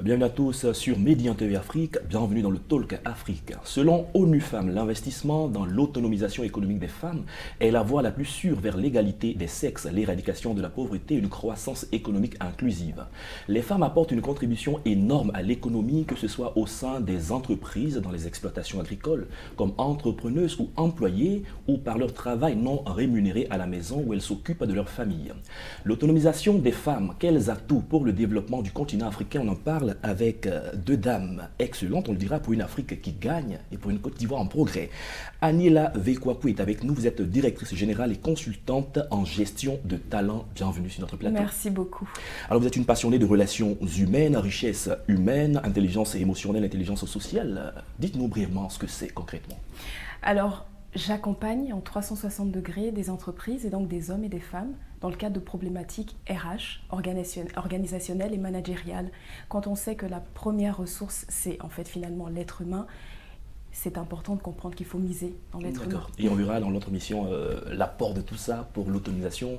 Bienvenue à tous sur Médian TV Afrique, bienvenue dans le Talk Afrique. Selon ONU Femmes, l'investissement dans l'autonomisation économique des femmes est la voie la plus sûre vers l'égalité des sexes, l'éradication de la pauvreté et une croissance économique inclusive. Les femmes apportent une contribution énorme à l'économie, que ce soit au sein des entreprises, dans les exploitations agricoles, comme entrepreneuses ou employées, ou par leur travail non rémunéré à la maison où elles s'occupent de leur famille. L'autonomisation des femmes, quels atouts pour le développement du continent africain? On en parle avec deux dames excellentes, on le dira, pour une Afrique qui gagne et pour une Côte d'Ivoire en progrès. Aniela Vekwaku est avec nous, vous êtes directrice générale et consultante en gestion de talent. Bienvenue sur notre plateau. Merci beaucoup. Alors vous êtes une passionnée de relations humaines, richesse humaine, intelligence émotionnelle, intelligence sociale. Dites-nous brièvement ce que c'est concrètement. Alors, j'accompagne en 360 degrés des entreprises et donc des hommes et des femmes dans le cadre de problématiques RH, organisationnelles et managériales. Quand on sait que la première ressource, c'est en fait finalement l'être humain, c'est important de comprendre qu'il faut miser dans l'être humain. Et on verra dans l'autre mission l'apport de tout ça pour l'autonomisation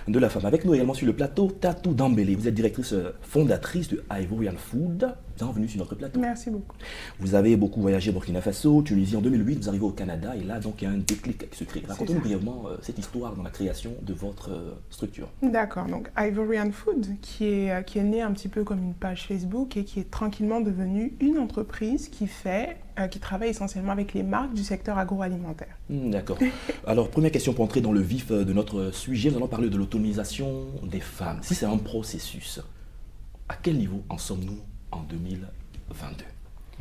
de la femme. Avec nous également sur le plateau, Tatou Dambélé. Vous êtes directrice fondatrice de Ivorian Food. Bienvenue sur notre plateau. Merci beaucoup. Vous avez beaucoup voyagé Burkina Faso, Tunisie en 2008, vous arrivez au Canada et là donc il y a un déclic qui se crée. Racontez-nous brièvement cette histoire dans la création de votre structure. D'accord, donc Ivorian Food qui est né un petit peu comme une page Facebook et qui est tranquillement devenue une entreprise qui travaille essentiellement avec les marques du secteur agroalimentaire. D'accord. Alors première question pour entrer dans le vif de notre sujet, nous allons parler de l'autonomisation des femmes. Si c'est un processus, à quel niveau en sommes-nous en 2022,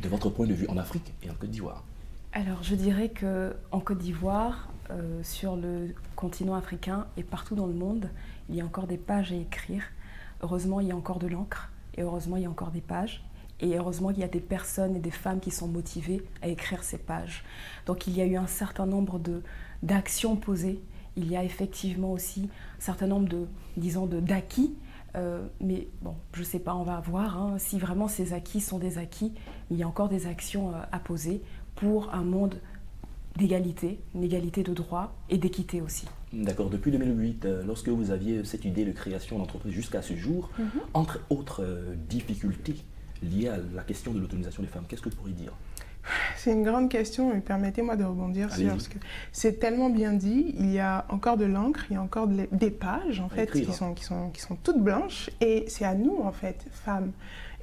de votre point de vue en Afrique et en Côte d'Ivoire? Alors je dirais qu'en Côte d'Ivoire, sur le continent africain et partout dans le monde, il y a encore des pages à écrire. Heureusement, il y a encore de l'encre et heureusement, il y a encore des pages. Et heureusement qu'il y a des personnes et des femmes qui sont motivées à écrire ces pages. Donc il y a eu un certain nombre d'actions posées. Il y a effectivement aussi un certain nombre d'acquis. Mais bon, je ne sais pas, on va voir si vraiment ces acquis sont des acquis. Il y a encore des actions à poser pour un monde d'égalité, une égalité de droit et d'équité aussi. D'accord. Depuis 2008, lorsque vous aviez cette idée de création d'entreprise jusqu'à ce jour, entre autres difficultés liées à la question de l'autonomisation des femmes, qu'est-ce que vous pourriez dire? C'est une grande question et permettez-moi de rebondir sur parce que c'est tellement bien dit. Il y a encore de l'encre, il y a encore des pages en fait qui sont toutes blanches et c'est à nous en fait, femmes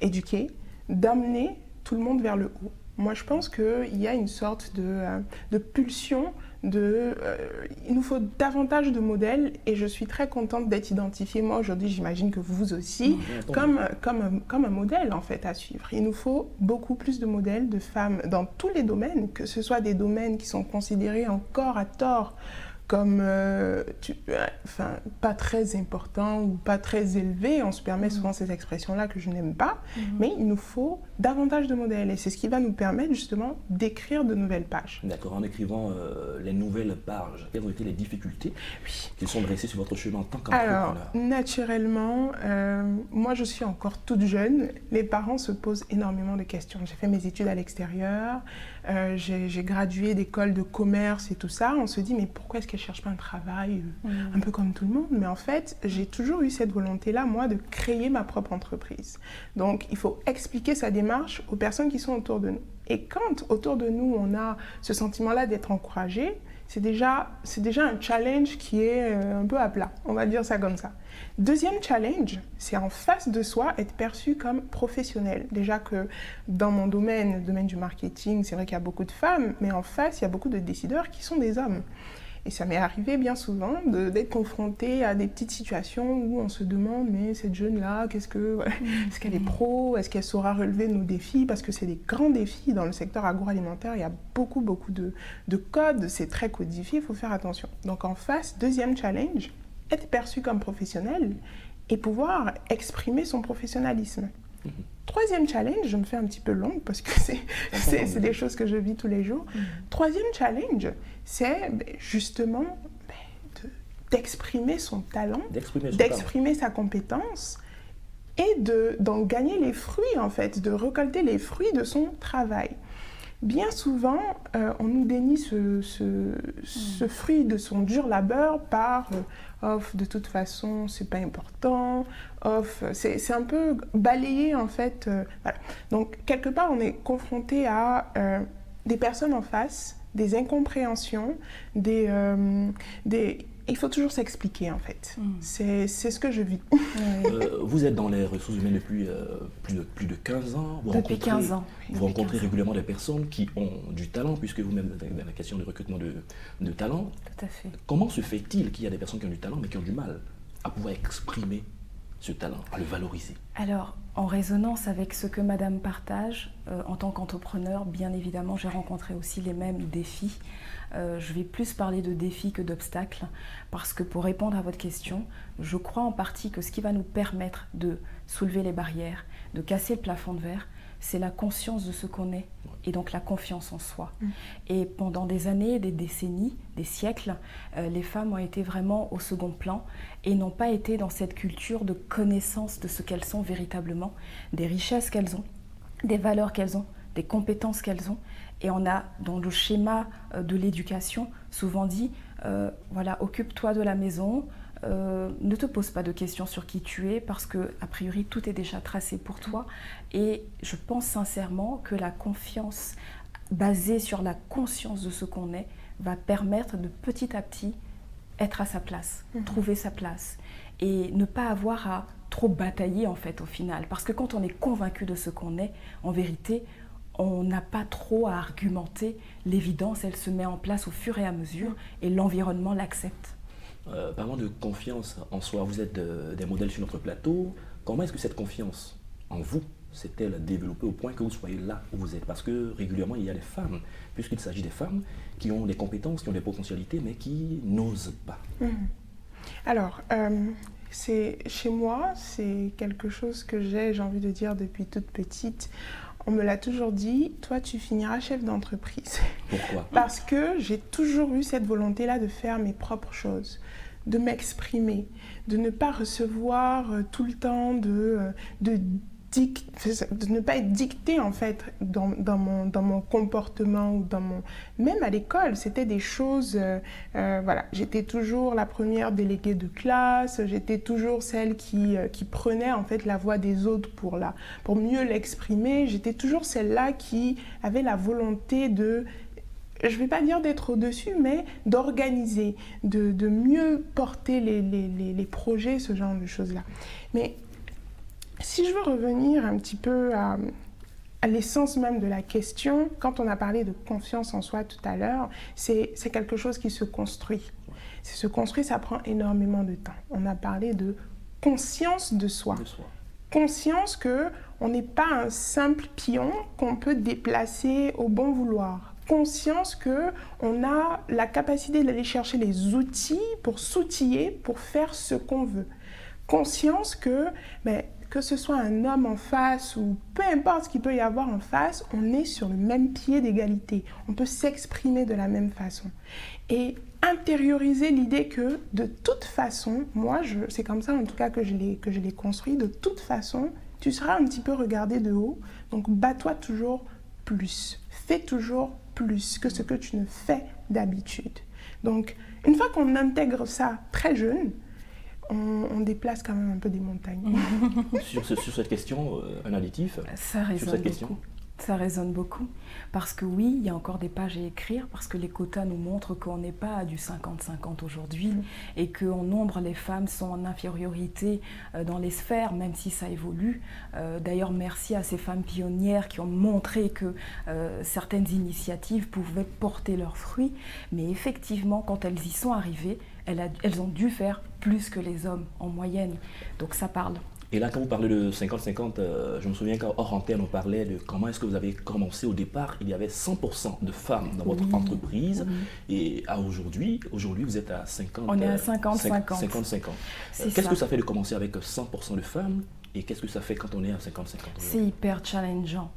éduquées, d'amener tout le monde vers le haut. Moi, je pense qu'il y a une sorte de pulsion. Il nous faut davantage de modèles et je suis très contente d'être identifiée. Moi, aujourd'hui, j'imagine que vous aussi, comme un modèle en fait à suivre. Il nous faut beaucoup plus de modèles de femmes dans tous les domaines, que ce soit des domaines qui sont considérés encore à tort comme pas très important ou pas très élevé. On se permet souvent ces expressions-là que je n'aime pas, mais il nous faut davantage de modèles et c'est ce qui va nous permettre justement d'écrire de nouvelles pages. D'accord, en écrivant les nouvelles pages, quelles ont été les difficultés qui sont dressées sur votre chemin en tant qu'entrepreneur? Alors, naturellement, moi je suis encore toute jeune, les parents se posent énormément de questions. J'ai fait mes études à l'extérieur, j'ai gradué d'école de commerce et tout ça. On se dit mais pourquoi est-ce qu'elle ne cherche pas un travail un peu comme tout le monde? Mais en fait, j'ai toujours eu cette volonté-là, moi, de créer ma propre entreprise. Donc, il faut expliquer sa démarche aux personnes qui sont autour de nous. Et quand autour de nous, on a ce sentiment-là d'être encouragé, c'est déjà un challenge qui est un peu à plat. On va dire ça comme ça. Deuxième challenge, c'est en face de soi être perçu comme professionnel. Déjà que dans mon domaine, le domaine du marketing, c'est vrai qu'il y a beaucoup de femmes, mais en face, il y a beaucoup de décideurs qui sont des hommes. Et ça m'est arrivé bien souvent d'être confrontée à des petites situations où on se demande mais cette jeune-là, est-ce qu'elle est pro? Est-ce qu'elle saura relever nos défis? Parce que c'est des grands défis dans le secteur agroalimentaire. Il y a beaucoup de codes, c'est très codifié, il faut faire attention. Donc en face, deuxième challenge, être perçu comme professionnel et pouvoir exprimer son professionnalisme. Troisième challenge, je me fais un petit peu longue parce que c'est des choses que je vis tous les jours. Troisième challenge, c'est justement d'exprimer son talent, d'exprimer sa compétence et d'en gagner les fruits, en fait, de récolter les fruits de son travail. Bien souvent, on nous dénie ce fruit de son dur labeur par de toute façon, c'est pas important, c'est un peu balayé en fait. Voilà. Donc, quelque part, on est confronté à des personnes en face, des incompréhensions, il faut toujours s'expliquer en fait. C'est ce que je vis. Vous êtes dans les ressources humaines depuis plus de 15 ans. Depuis 15 ans. Vous rencontrez régulièrement des personnes qui ont du talent, puisque vous-même dans la question de recrutement de talent. Tout à fait. Comment se fait-il qu'il y a des personnes qui ont du talent mais qui ont du mal à pouvoir exprimer ce talent, à le valoriser? Alors, en résonance avec ce que Madame partage, en tant qu'entrepreneur, bien évidemment, j'ai rencontré aussi les mêmes défis. Je vais plus parler de défis que d'obstacles, parce que pour répondre à votre question, je crois en partie que ce qui va nous permettre de soulever les barrières, de casser le plafond de verre, c'est la conscience de ce qu'on est, et donc la confiance en soi. Et pendant des années, des décennies, des siècles, les femmes ont été vraiment au second plan et n'ont pas été dans cette culture de connaissance de ce qu'elles sont véritablement, des richesses qu'elles ont, des valeurs qu'elles ont, des compétences qu'elles ont. Et on a, dans le schéma de l'éducation, souvent dit, voilà, occupe-toi de la maison, ne te pose pas de questions sur qui tu es, parce que, a priori, tout est déjà tracé pour toi. Et je pense sincèrement que la confiance basée sur la conscience de ce qu'on est va permettre de petit à petit être à sa place, trouver sa place, et ne pas avoir à trop batailler en fait au final. Parce que quand on est convaincu de ce qu'on est, en vérité, on n'a pas trop à argumenter. L'évidence, elle se met en place au fur et à mesure et l'environnement l'accepte. Parlant de confiance en soi, vous êtes des modèles sur notre plateau. Comment est-ce que cette confiance en vous s'est-elle développée au point que vous soyez là où vous êtes? Parce que régulièrement, il y a des femmes, puisqu'il s'agit des femmes qui ont des compétences, qui ont des potentialités, mais qui n'osent pas. Alors, chez moi, c'est quelque chose que j'ai envie de dire depuis toute petite. On me l'a toujours dit, toi tu finiras chef d'entreprise. Pourquoi? Parce que j'ai toujours eu cette volonté-là de faire mes propres choses, de m'exprimer, de ne pas recevoir tout le temps, de ne pas être dictée en fait dans mon comportement ou même à l'école, c'était des choses, voilà, j'étais toujours la première déléguée de classe, j'étais toujours celle qui prenait en fait la voix des autres pour mieux l'exprimer, j'étais toujours celle-là qui avait la volonté de, je ne vais pas dire d'être au-dessus, mais d'organiser, de mieux porter les projets, ce genre de choses-là. Mais si je veux revenir un petit peu à l'essence même de la question, quand on a parlé de confiance en soi tout à l'heure, c'est quelque chose qui se construit. Se construit, ça prend énormément de temps. On a parlé de conscience de soi. Conscience qu'on n'est pas un simple pion qu'on peut déplacer au bon vouloir. Conscience qu'on a la capacité d'aller chercher les outils pour s'outiller, pour faire ce qu'on veut. Conscience que ce soit un homme en face ou peu importe ce qu'il peut y avoir en face, on est sur le même pied d'égalité. On peut s'exprimer de la même façon. Et intérioriser l'idée que de toute façon, moi, c'est comme ça en tout cas que je l'ai construit, de toute façon, tu seras un petit peu regardé de haut, donc bats-toi toujours plus. Fais toujours plus que ce que tu ne fais d'habitude. Donc, une fois qu'on intègre ça très jeune, on déplace quand même un peu des montagnes. Sur cette question, un additif? Ça résonne beaucoup. Ça résonne beaucoup. Parce que oui, il y a encore des pages à écrire, parce que les quotas nous montrent qu'on n'est pas à du 50-50 aujourd'hui, et qu'en nombre, les femmes sont en infériorité dans les sphères, même si ça évolue. D'ailleurs, merci à ces femmes pionnières qui ont montré que certaines initiatives pouvaient porter leurs fruits. Mais effectivement, quand elles y sont arrivées, elles ont dû faire plus que les hommes en moyenne. Donc ça parle. Et là, quand vous parlez de 50-50, je me souviens qu'hors antenne, on parlait de comment est-ce que vous avez commencé au départ. Il y avait 100% de femmes dans votre entreprise. Et aujourd'hui, vous êtes à 50. On est à 50-50. 50-50. Qu'est-ce que ça fait de commencer avec 100% de femmes Et qu'est-ce que ça fait quand on est à 50-50 €? C'est hyper challengeant.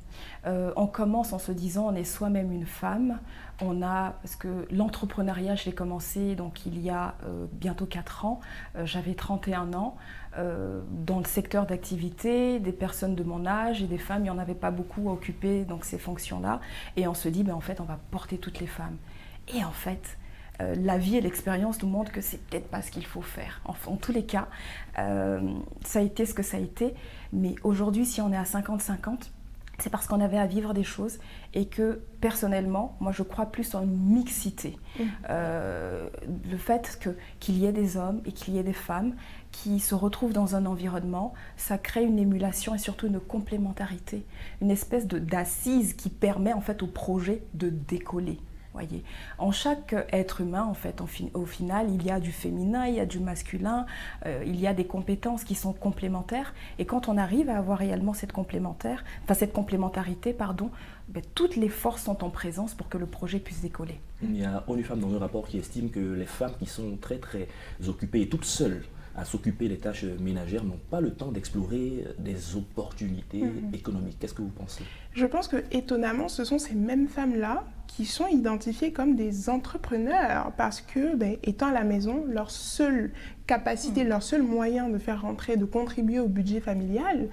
On commence en se disant on est soi-même une femme. Parce que l'entrepreneuriat, je l'ai commencé donc, il y a bientôt 4 ans. J'avais 31 ans. Dans le secteur d'activité, des personnes de mon âge et des femmes, il n'y en avait pas beaucoup à occuper donc, ces fonctions-là. Et on se dit, en fait, on va porter toutes les femmes. Et en fait, la vie et l'expérience nous montrent que c'est peut-être pas ce qu'il faut faire. En tous les cas, ça a été ce que ça a été. Mais aujourd'hui, si on est à 50-50, c'est parce qu'on avait à vivre des choses et que personnellement, moi je crois plus en une mixité. Le fait qu'il y ait des hommes et qu'il y ait des femmes qui se retrouvent dans un environnement, ça crée une émulation et surtout une complémentarité, une espèce d'assise qui permet en fait au projet de décoller. Voyez. En chaque être humain, en fait, au final, il y a du féminin, il y a du masculin, il y a des compétences qui sont complémentaires. Et quand on arrive à avoir réellement cette complémentarité, toutes les forces sont en présence pour que le projet puisse décoller. Il y a ONU Femmes dans un rapport qui estime que les femmes qui sont très très occupées et toutes seules à s'occuper des tâches ménagères n'ont pas le temps d'explorer des opportunités économiques. Qu'est-ce que vous pensez? Je pense que étonnamment, ce sont ces mêmes femmes-là qui sont identifiées comme des entrepreneurs parce que, étant à la maison, leur seule capacité, leur seul moyen de faire rentrer, de contribuer au budget familial,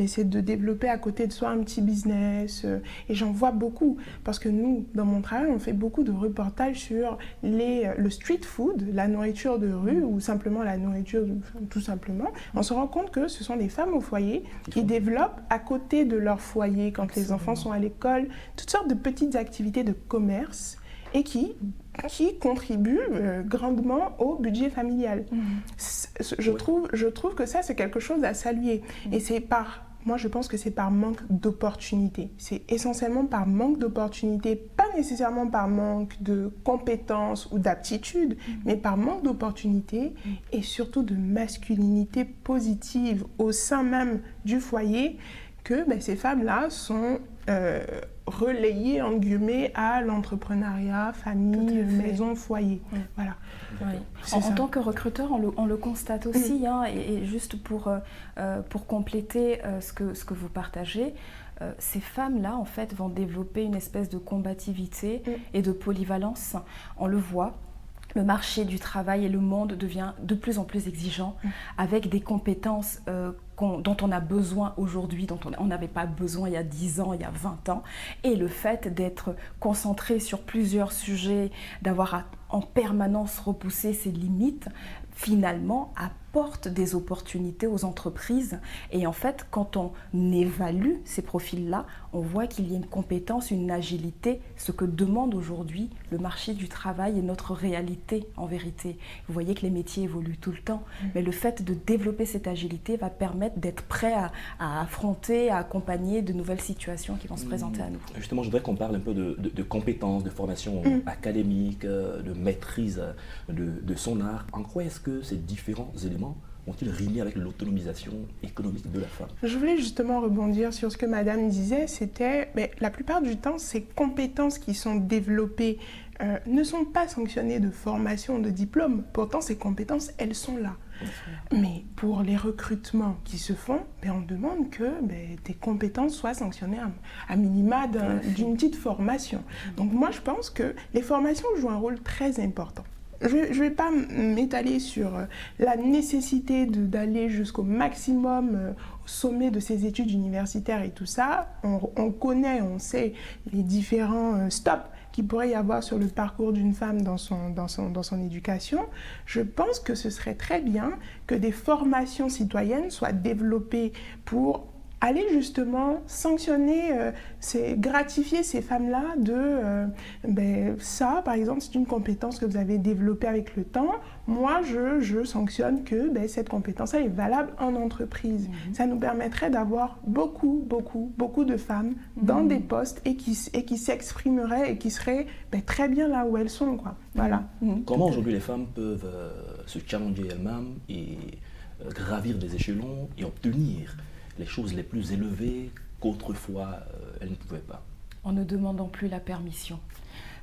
c'est de développer à côté de soi un petit business. Et j'en vois beaucoup parce que nous, dans mon travail, on fait beaucoup de reportages sur le street food, la nourriture de rue ou simplement la nourriture, tout simplement. On se rend compte que ce sont des femmes au foyer qui développent à côté de leur foyer, quand les enfants sont à l'école, toutes sortes de petites activités de commerce et qui contribuent grandement au budget familial. Je trouve que ça, c'est quelque chose à saluer. Et moi, je pense que c'est par manque d'opportunités. C'est essentiellement par manque d'opportunités, pas nécessairement par manque de compétences ou d'aptitudes, mais par manque d'opportunités et surtout de masculinité positive au sein même du foyer que ces femmes-là sont relayées, en guillemets, à l'entrepreneuriat, famille, maison, foyer. Voilà. Oui. En tant que recruteur, on le constate aussi, et juste pour compléter ce que vous partagez, ces femmes-là, en fait, vont développer une espèce de combativité et de polyvalence. On le voit. Le marché du travail et le monde devient de plus en plus exigeant avec des compétences dont on a besoin aujourd'hui, dont on n'avait pas besoin il y a 10 ans, il y a 20 ans. Et le fait d'être concentré sur plusieurs sujets, d'avoir en permanence repoussé ses limites, finalement apporte des opportunités aux entreprises. Et en fait, quand on évalue ces profils-là, on voit qu'il y a une compétence, une agilité, ce que demande aujourd'hui le marché du travail et notre réalité en vérité. Vous voyez que les métiers évoluent tout le temps, mais le fait de développer cette agilité va permettre d'être prêt à affronter, à accompagner de nouvelles situations qui vont se présenter à nous. Justement, je voudrais qu'on parle un peu de compétences, de formation académique, de maîtrise de son art. En quoi est-ce que ces différents éléments ont-ils rimé avec l'autonomisation économique de la femme? Je voulais justement rebondir sur ce que madame disait, c'était la plupart du temps, ces compétences qui sont développées ne sont pas sanctionnées de formation, de diplôme. Pourtant, ces compétences, elles sont là. Mais pour les recrutements qui se font, on demande que tes compétences soient sanctionnées à minima d'une petite formation. Donc moi, je pense que les formations jouent un rôle très important. Je ne vais pas m'étaler sur la nécessité d'aller jusqu'au maximum au sommet de ses études universitaires et tout ça. On connaît, on sait les différents stops qu'il pourrait y avoir sur le parcours d'une femme dans son éducation. Je pense que ce serait très bien que des formations citoyennes soient développées pour aller justement sanctionner, gratifier ces femmes-là de ça, par exemple, c'est une compétence que vous avez développée avec le temps. Moi, je sanctionne que cette compétence est valable en entreprise. Ça nous permettrait d'avoir beaucoup de femmes dans des postes et qui s'exprimeraient et qui seraient très bien là où elles sont, quoi. Voilà. Comment aujourd'hui les femmes peuvent se challenger elles-mêmes et gravir des échelons et obtenir les choses les plus élevées qu'autrefois elles ne pouvaient pas? En ne demandant plus la permission.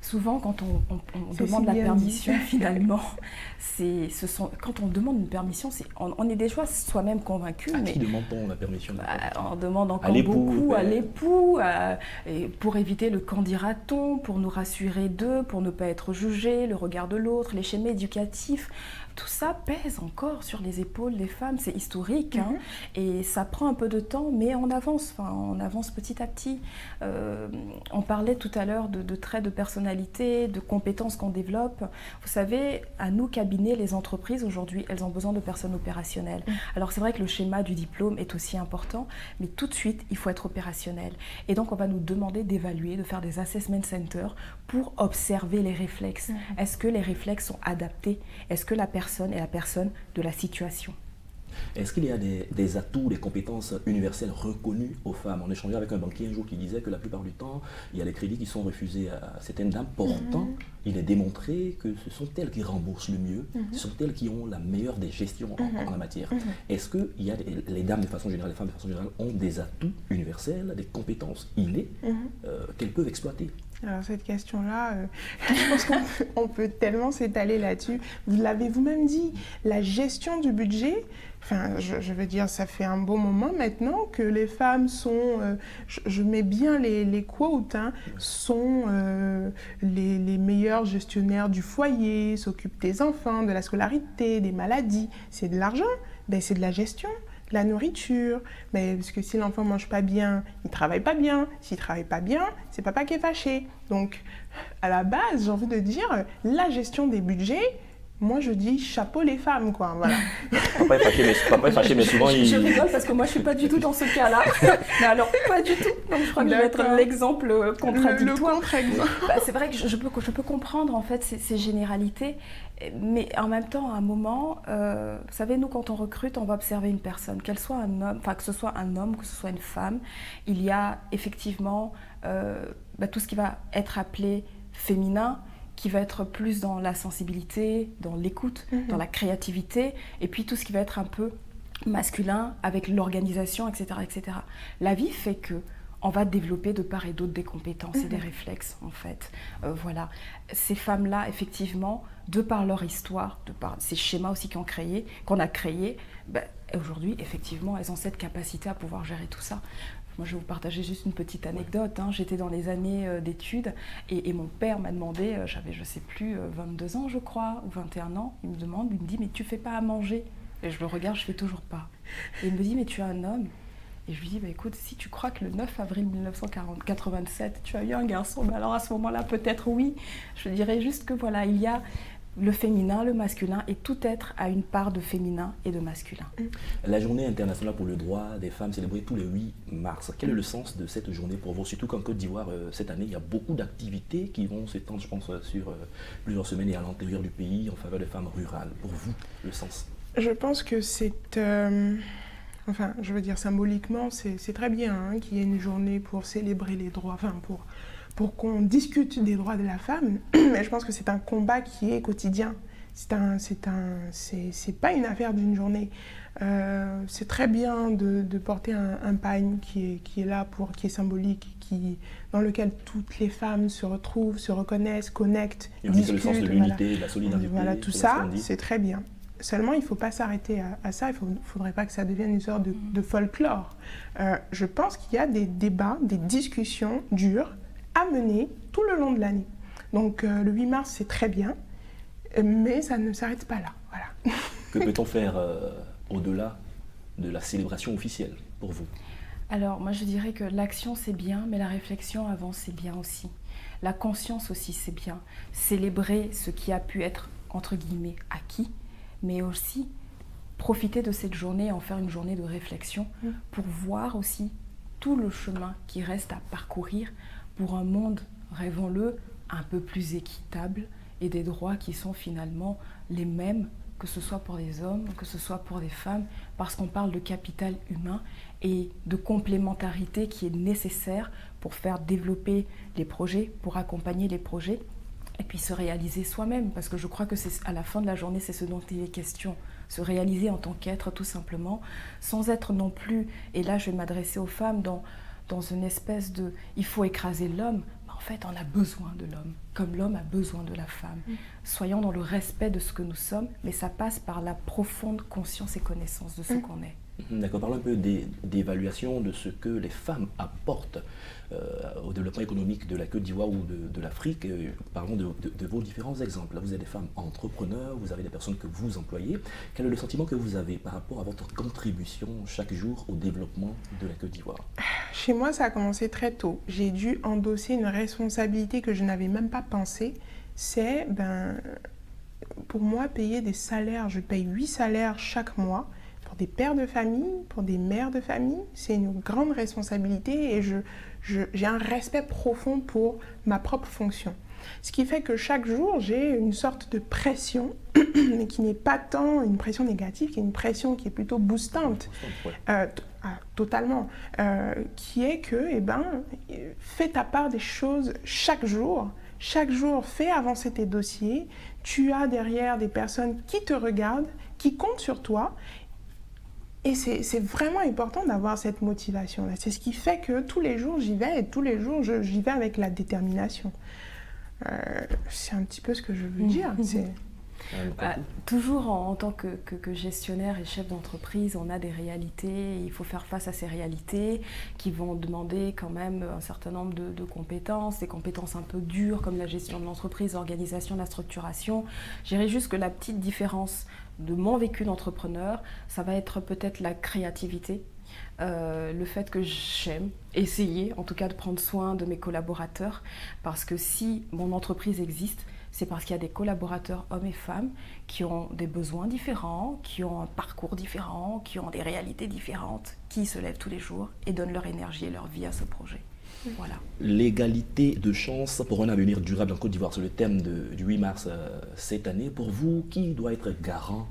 Souvent, quand on demande la permission, finalement, quand on demande une permission, on est déjà soi-même convaincu. À qui demande-t-on la permission? On demande encore beaucoup à l'époux, pour éviter le qu'en dira-t-on, pour nous rassurer d'eux, pour ne pas être jugés, le regard de l'autre, les schémas éducatifs. Tout ça pèse encore sur les épaules des femmes, c'est historique, hein, et ça prend un peu de temps, mais on avance petit à petit. On parlait tout à l'heure de traits de personnalité, de compétences qu'on développe. Vous savez, à nous, cabinets, les entreprises, aujourd'hui, elles ont besoin de personnes opérationnelles. Alors c'est vrai que le schéma du diplôme est aussi important, mais tout de suite, il faut être opérationnel. Et donc, on va nous demander d'évaluer, de faire des assessment centers pour observer les réflexes. Est-ce que les réflexes sont adaptés? Est-ce que la personne est la personne de la situation? Est-ce qu'il y a des atouts, des compétences universelles reconnues aux femmes? On échangeait avec un banquier un jour qui disait que la plupart du temps, il y a les crédits qui sont refusés à certaines dames. Pourtant, il est démontré que ce sont elles qui remboursent le mieux, ce sont elles qui ont la meilleure des gestions en la matière. Est-ce que les dames de façon générale, les femmes de façon générale ont des atouts universels, des compétences innées qu'elles peuvent exploiter? Alors cette question-là, je pense qu'on peut tellement s'étaler là-dessus. Vous l'avez vous-même dit, la gestion du budget, enfin, je veux dire, ça fait un bon moment maintenant que les femmes sont, je mets bien les quotes, hein, sont les meilleures gestionnaires du foyer, s'occupent des enfants, de la scolarité, des maladies. C'est de l'argent, ben, c'est de la gestion. La nourriture, mais parce que si l'enfant ne mange pas bien, il ne travaille pas bien. S'il ne travaille pas bien, c'est papa qui est fâché. Donc, à la base, j'ai envie de dire, la gestion des budgets, moi je dis chapeau les femmes, quoi. Voilà. Papa est fâché, mais souvent il... Je rigole parce que moi je ne suis pas du tout dans ce cas-là. Mais alors, pas du tout. Donc je crois que je vais être l'exemple contradictoire. Le contre-exemple. Bah, c'est vrai que je peux comprendre en fait ces généralités. Mais en même temps, à un moment, vous savez, nous, quand on recrute, on va observer une personne, qu'elle soit un homme, enfin que ce soit un homme, que ce soit une femme. Il y a effectivement tout ce qui va être appelé féminin, qui va être plus dans la sensibilité, dans l'écoute, dans la créativité, et puis tout ce qui va être un peu masculin, avec l'organisation, etc., etc. La vie fait que on va développer de part et d'autre des compétences et des réflexes, en fait. Voilà. Ces femmes-là, effectivement, de par leur histoire, de par ces schémas aussi qu'on a créés, aujourd'hui, effectivement, elles ont cette capacité à pouvoir gérer tout ça. Moi, je vais vous partager juste une petite anecdote. Hein. J'étais dans les années d'études et mon père m'a demandé, j'avais, je ne sais plus, 22 ans, je crois, ou 21 ans. Il me dit, mais tu ne fais pas à manger? Et je le regarde, je ne fais toujours pas. Et il me dit, mais tu es un homme? Et je lui dis, écoute, si tu crois que le 9 avril 1987, tu as eu un garçon, alors à ce moment-là, peut-être oui. Je dirais juste que voilà, il y a le féminin, le masculin, et tout être a une part de féminin et de masculin. La journée internationale pour le droit des femmes célébrée tous les 8 mars. Quel est le sens de cette journée pour vous? Surtout qu'en Côte d'Ivoire, cette année, il y a beaucoup d'activités qui vont s'étendre, je pense, sur plusieurs semaines et à l'intérieur du pays en faveur des femmes rurales. Pour vous, le sens? Je pense que c'est... Enfin, je veux dire, symboliquement, c'est très bien hein, qu'il y ait une journée pour célébrer les droits, enfin, pour qu'on discute des droits de la femme, mais je pense que c'est un combat qui est quotidien. C'est pas une affaire d'une journée. C'est très bien de porter un pagne qui est là, qui est symbolique, dans lequel toutes les femmes se retrouvent, se reconnaissent, connectent, discutent. Le sens de l'unité, de la solidarité. Voilà, tout ça, c'est très bien. Seulement, il ne faut pas s'arrêter à ça, il ne faudrait pas que ça devienne une sorte de folklore. Je pense qu'il y a des débats, des discussions dures à mener tout le long de l'année. Donc le 8 mars, c'est très bien, mais ça ne s'arrête pas là. Voilà. Que peut-on faire au-delà de la célébration officielle pour vous? Alors, moi je dirais que l'action c'est bien, mais la réflexion avant c'est bien aussi. La conscience aussi c'est bien. Célébrer ce qui a pu être, entre guillemets, acquis, mais aussi profiter de cette journée et en faire une journée de réflexion pour voir aussi tout le chemin qui reste à parcourir pour un monde, rêvons-le, un peu plus équitable et des droits qui sont finalement les mêmes, que ce soit pour les hommes, que ce soit pour les femmes, parce qu'on parle de capital humain et de complémentarité qui est nécessaire pour faire développer les projets, pour accompagner les projets et puis se réaliser soi-même, parce que je crois que à la fin de la journée, c'est ce dont il est question, se réaliser en tant qu'être tout simplement, sans être non plus, et là je vais m'adresser aux femmes, dans une espèce de « il faut écraser l'homme ». En En fait, on a besoin de l'homme, comme l'homme a besoin de la femme. Soyons dans le respect de ce que nous sommes, mais ça passe par la profonde conscience et connaissance de ce qu'on est. D'accord, parlons un peu d'évaluation de ce que les femmes apportent au développement économique de la Côte d'Ivoire ou de l'Afrique. Parlons de vos différents exemples. Là, vous êtes des femmes entrepreneurs, vous avez des personnes que vous employez. Quel est le sentiment que vous avez par rapport à votre contribution chaque jour au développement de la Côte d'Ivoire? Chez moi, ça a commencé très tôt. J'ai dû endosser une responsabilité que je n'avais même pas pensée. C'est, pour moi, payer des salaires. Je paye 8 salaires chaque mois pour des pères de famille, pour des mères de famille. C'est une grande responsabilité et j'ai un respect profond pour ma propre fonction. Ce qui fait que chaque jour, j'ai une sorte de pression, mais qui n'est pas tant une pression négative, qui est une pression qui est plutôt boostante, totalement, qui est que, fais ta part des choses chaque jour, fais avancer tes dossiers, tu as derrière des personnes qui te regardent, qui comptent sur toi. Et c'est vraiment important d'avoir cette motivation-là. C'est ce qui fait que tous les jours, j'y vais et tous les jours, j'y vais avec la détermination. C'est un petit peu ce que je veux dire. Toujours en tant que gestionnaire et chef d'entreprise, on a des réalités. Il faut faire face à ces réalités qui vont demander quand même un certain nombre de compétences, des compétences un peu dures comme la gestion de l'entreprise, l'organisation, la structuration. Je dirais juste que la petite différence de mon vécu d'entrepreneur, ça va être peut-être la créativité. Le fait que j'aime essayer, en tout cas, de prendre soin de mes collaborateurs, parce que si mon entreprise existe, c'est parce qu'il y a des collaborateurs, hommes et femmes, qui ont des besoins différents, qui ont un parcours différent, qui ont des réalités différentes, qui se lèvent tous les jours et donnent leur énergie et leur vie à ce projet. Voilà. L'égalité de chance pour un avenir durable en Côte d'Ivoire, c'est le thème du 8 mars cette année. Pour vous, qui doit être garant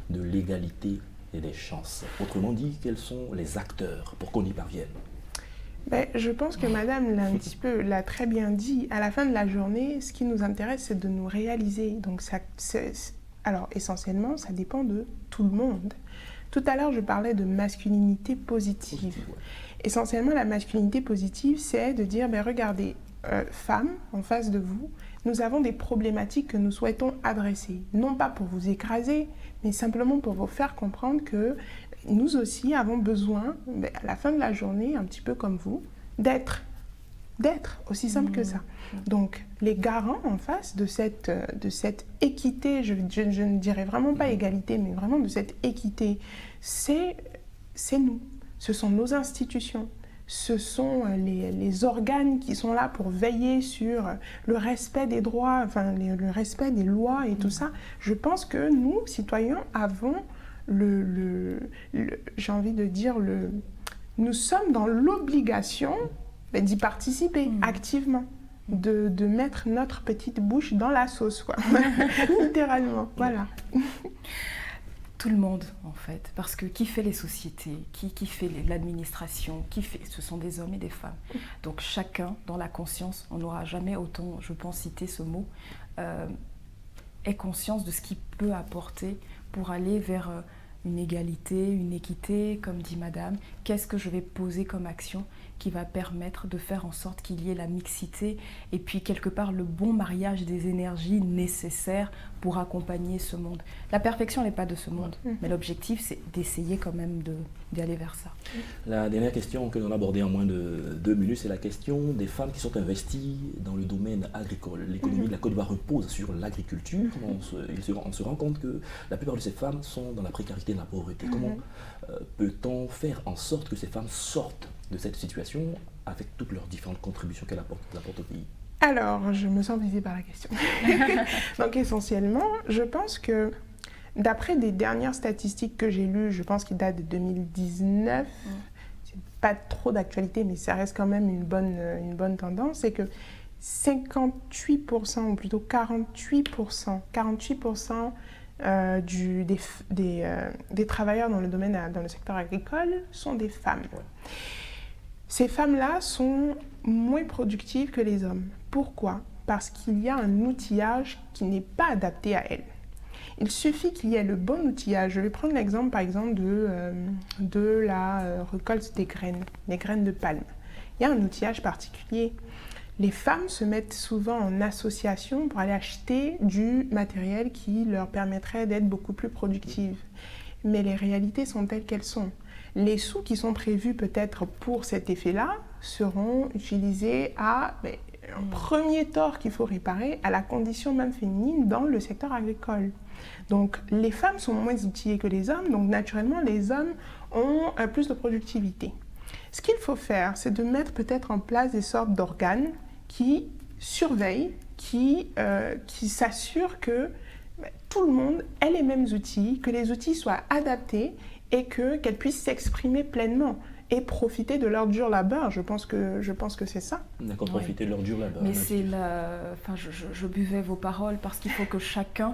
de l'égalité et des chances? Autrement dit, quels sont les acteurs pour qu'on y parvienne? Je pense que madame l'a très bien dit. À la fin de la journée, ce qui nous intéresse, c'est de nous réaliser. Donc, alors, essentiellement, ça dépend de tout le monde. Tout à l'heure, je parlais de masculinité positive. Essentiellement, la masculinité positive, c'est de dire, regardez, femmes, en face de vous, nous avons des problématiques que nous souhaitons adresser. Non pas pour vous écraser, mais simplement pour vous faire comprendre que nous aussi avons besoin, à la fin de la journée, un petit peu comme vous, d'être aussi simple que ça. Donc, les garants en face de cette équité, je ne dirais vraiment pas égalité, mais vraiment de cette équité, c'est nous. Ce sont nos institutions. Ce sont les organes qui sont là pour veiller sur le respect des droits, le respect des lois et tout ça. Je pense que nous, citoyens, avons j'ai envie de dire, nous sommes dans l'obligation d'y participer activement, de mettre notre petite bouche dans la sauce, quoi. Littéralement, voilà. Tout le monde, en fait, parce que qui fait les sociétés, qui fait l'administration, ce sont des hommes et des femmes. Donc chacun, dans la conscience, on n'aura jamais autant, je pense, citer ce mot, ait conscience de ce qu'il peut apporter pour aller vers une égalité, une équité, comme dit madame. Qu'est-ce que je vais poser comme action qui va permettre de faire en sorte qu'il y ait la mixité et puis quelque part le bon mariage des énergies nécessaires pour accompagner ce monde. La perfection n'est pas de ce monde, mais l'objectif c'est d'essayer quand même d'y aller vers ça. La dernière question que l'on a abordée en moins de 2 minutes, c'est la question des femmes qui sont investies dans le domaine agricole. L'économie de la Côte d'Ivoire repose sur l'agriculture. On se rend compte que la plupart de ces femmes sont dans la précarité et la pauvreté. Comment peut-on faire en sorte que ces femmes sortent de cette situation avec toutes leurs différentes contributions qu'elles apportent au pays? Alors, je me sens visée par la question. Donc, essentiellement, je pense que d'après des dernières statistiques que j'ai lues, je pense qu'ils datent de 2019, c'est pas trop d'actualité, mais ça reste quand même une bonne tendance, c'est que 58%, ou plutôt 48% des travailleurs dans le secteur agricole sont des femmes. Ces femmes-là sont moins productives que les hommes. Pourquoi? Parce qu'il y a un outillage qui n'est pas adapté à elles. Il suffit qu'il y ait le bon outillage. Je vais prendre l'exemple, par exemple, de la récolte des graines de palme. Il y a un outillage particulier. Les femmes se mettent souvent en association pour aller acheter du matériel qui leur permettrait d'être beaucoup plus productives. Mais les réalités sont telles qu'elles sont. Les sous qui sont prévus peut-être pour cet effet-là seront utilisés à un premier tort qu'il faut réparer, à la condition même féminine dans le secteur agricole. Donc les femmes sont moins outillées que les hommes, donc naturellement les hommes ont plus de productivité. Ce qu'il faut faire, c'est de mettre peut-être en place des sortes d'organes qui surveillent, qui s'assurent que tout le monde ait les mêmes outils, que les outils soient adaptés et qu'elles puissent s'exprimer pleinement et profiter de leur dur labeur. Je pense que c'est ça. D'accord, profiter de leur dur labeur. Mais je buvais vos paroles parce qu'il faut que chacun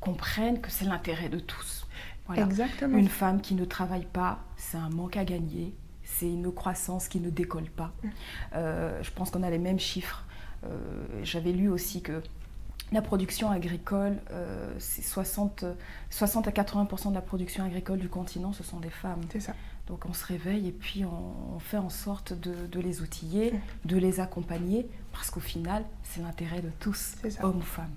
comprenne que c'est l'intérêt de tous. Voilà. Exactement. Une femme qui ne travaille pas, c'est un manque à gagner, c'est une croissance qui ne décolle pas. Je pense qu'on a les mêmes chiffres. J'avais lu aussi que la production agricole, c'est 60 à 80% de la production agricole du continent, ce sont des femmes. C'est ça. Donc on se réveille et puis on fait en sorte de les outiller, de les accompagner, parce qu'au final, c'est l'intérêt de tous, hommes ou femmes.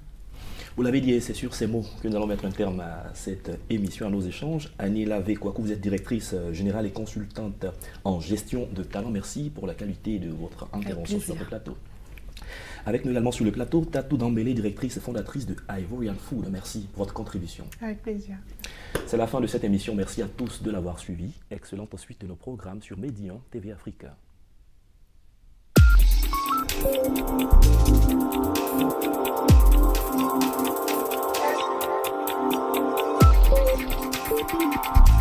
Vous l'avez dit, c'est sur ces mots que nous allons mettre un terme à cette émission, à nos échanges. Aniela Vekwaku, vous êtes directrice générale et consultante en gestion de talent. Merci pour la qualité de votre intervention sur le plateau. Avec nous également sur le plateau, Tatou Dambélé, directrice et fondatrice de Ivorian Food. Merci pour votre contribution. Avec plaisir. C'est la fin de cette émission. Merci à tous de l'avoir suivi. Excellente suite de nos programmes sur Médian TV Africa. Thank you.